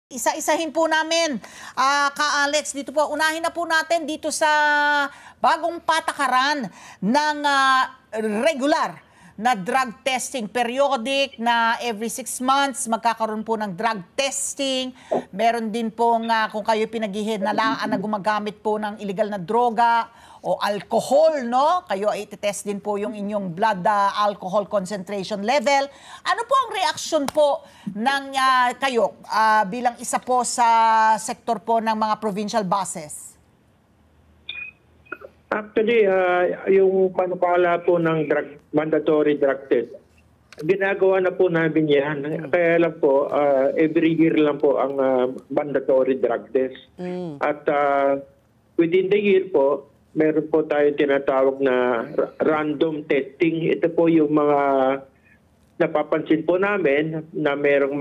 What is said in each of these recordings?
Isa-isahin po namin, Ka-Alex, dito po, unahin na po natin dito sa bagong patakaran ng regular na drug testing. Periodic na every 6 months, magkakaroon po ng drug testing. Meron din po kung kayo pinaghihinalaan na gumagamit po ng illegal na droga o alcohol, no? Kayo ay test din po yung inyong blood alcohol concentration level. Ano po ang reaksyon po ng kayo bilang isa po sa sektor po ng mga provincial buses? Actually, yung panukala po ng mandatory drug test, ginagawa na po namin yan. Kaya lang po, every year lang po ang mandatory drug test. At within the year po, meron po tayo tinatawag na random testing. Ito po yung mga napapansin po namin na merong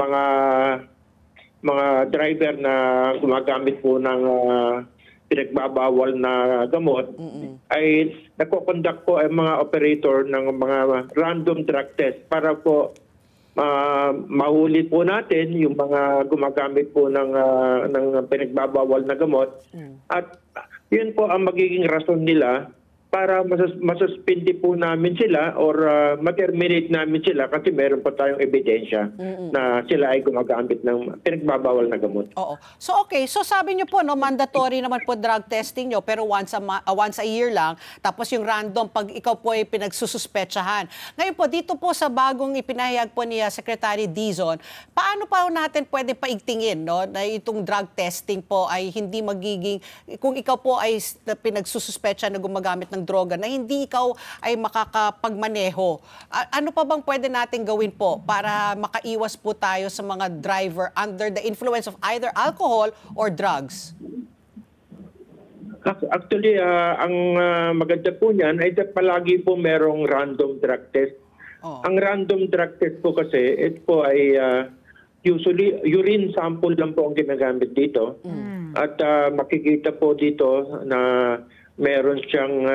mga driver na gumagamit po ng pinagbabawal na gamot, ay nagko-conduct po ang mga operator ng mga random drug test para po mahuli po natin yung mga gumagamit po ng pinagbabawal na gamot. At yun po ang magiging rason nila para masuspindi po namin sila or ma-terminate namin sila kasi meron pa tayong ebidensya na sila ay gumagamit ng pinagbabawal na gamot. Oo. So okay, so sabi niyo po no, mandatory naman po drug testing niyo pero once a year lang, tapos yung random pag ikaw po ay pinagsususpetsahan. Ngayon po dito po sa bagong ipinahayag po ni Secretary Dizon, paano pa natin pwede paigtingin no na itong drug testing po ay hindi magiging kung ikaw po ay pinagsususpetsa na gumagamit ng droga na hindi ikaw ay makakapagmaneho. Ano pa bang pwede natin gawin po para makaiwas po tayo sa mga driver under the influence of either alcohol or drugs? Actually, ang maganda po niyan ay palagi po merong random drug test. Ang random drug test po kasi, ito po ay usually urine sample lang po ang ginagamit dito. At makikita po dito na meron siyang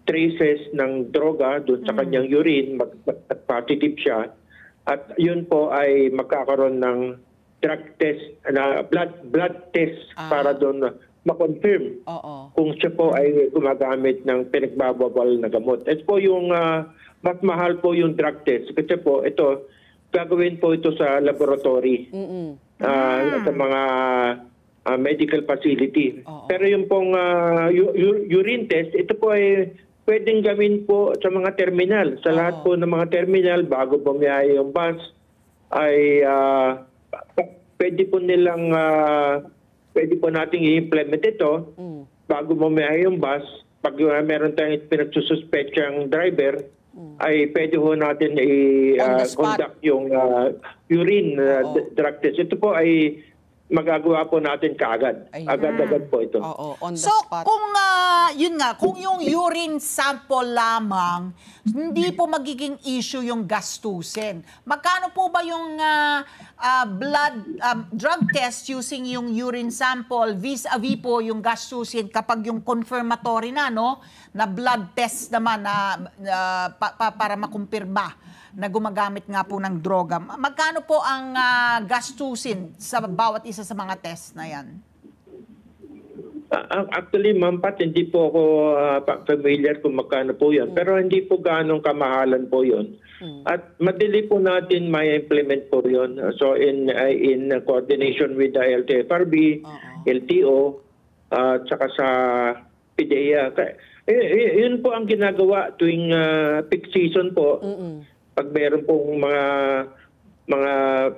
traces ng droga doon sa kanyang urine, positive siya. At yun po ay magkakaroon ng drug test, blood test para doon ma-confirm kung siya po ay gumagamit ng pinagbabawal na gamot. Ito po yung mas mahal po yung drug test kasi po ito, gagawin po ito sa laboratory, sa mga medical facility. Pero yung pong urine test, ito po ay pwedeng gawin po sa mga terminal. Sa lahat po ng mga terminal, bago bumiyahe yung bus, ay pwede po nilang, pwede po nating i-implement ito bago bumiyahe yung bus. Pag meron tayong pinagsususpetsang driver, ay pwede po natin i-conduct yung urine drug test. Ito po ay magagawa po natin kaagad. Agad-agad po ito. On the so, spot. kung yun nga, kung yung urine sample lamang, hindi po magiging issue yung gastusin. Magkano po ba yung drug test using yung urine sample vis-a-vis po yung gastusin kapag yung confirmatory na, no? Na blood test naman para makumpirma na gumagamit nga po ng droga. Magkano po ang gastusin sa bawat isa sa mga test na yan? Actually, Ma'am Pat, hindi po ako familiar kung magkano po yan. Pero hindi po ganong kamahalan po yun. At madali po natin ma-implement po yun. So in coordination with the LTFRB, LTO, tsaka sa PDEA. Yun po ang ginagawa tuwing peak season po. Pag meron pong mga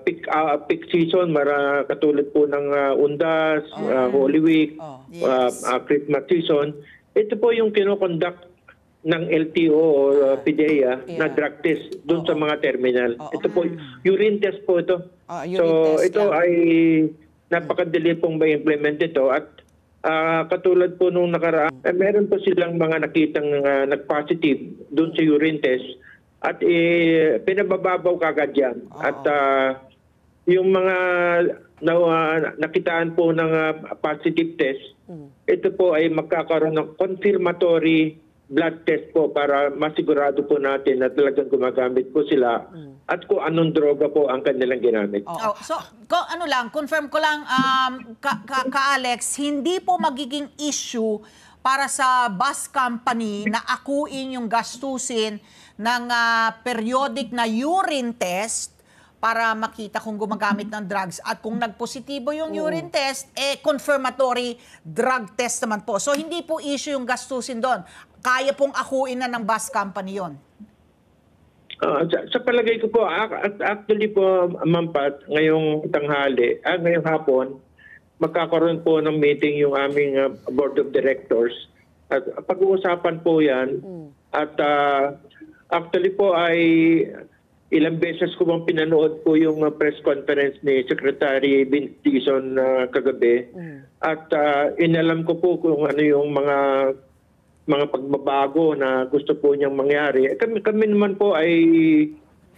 peak season, katulad po ng Undas, Holy Week, Christmas season, ito po yung kinoconduct ng LTO o PDEA na drug test doon sa mga terminal. Ito po, urine test po ito. So ito ay napakadali pong ma-implement ito at katulad po nung nakaraan, meron po silang mga nakitang nag-positive doon sa urine test. At pinabababaw kagad yan. At yung mga nakitaan po ng positive test, ito po ay magkakaroon ng confirmatory blood test po para masigurado po natin na talagang gumagamit po sila at kung anong droga po ang kanilang ginamit. Oh, so, confirm ko lang, Alex, hindi po magiging issue para sa bus company na akuin yung gastusin ng periodic na urine test para makita kung gumagamit ng drugs. At kung nagpositibo yung urine test, confirmatory drug test naman po. So, hindi po issue yung gastusin doon. Kaya pong akuin na ng bus company yon. Sa palagay ko po, actually po, Ma'am Pat, ngayong tanghali, ngayong hapon, magkakaroon po ng meeting yung aming board of directors. At pag-uusapan po yan. At actually po ay ilang beses ko bang pinanood po yung press conference ni Secretary Vince Dizon kagabi. At inalam ko po kung ano yung mga pagbabago na gusto po niyang mangyari. Kami naman po ay,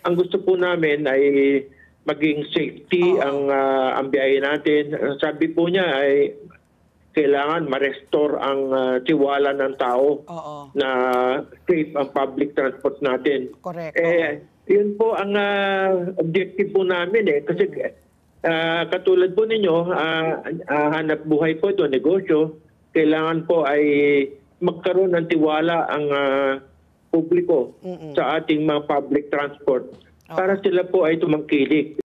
ang gusto po namin ay maging safety ang biyahe natin. Sabi po niya ay kailangan ma-restore ang tiwala ng tao na safe ang public transport natin. Correct. Yun po ang objective po namin kasi katulad po ninyo, hanap buhay po ito, negosyo, kailangan po ay magkaroon ng tiwala ang publiko sa ating mga public transport para sila po ay tumangkilik.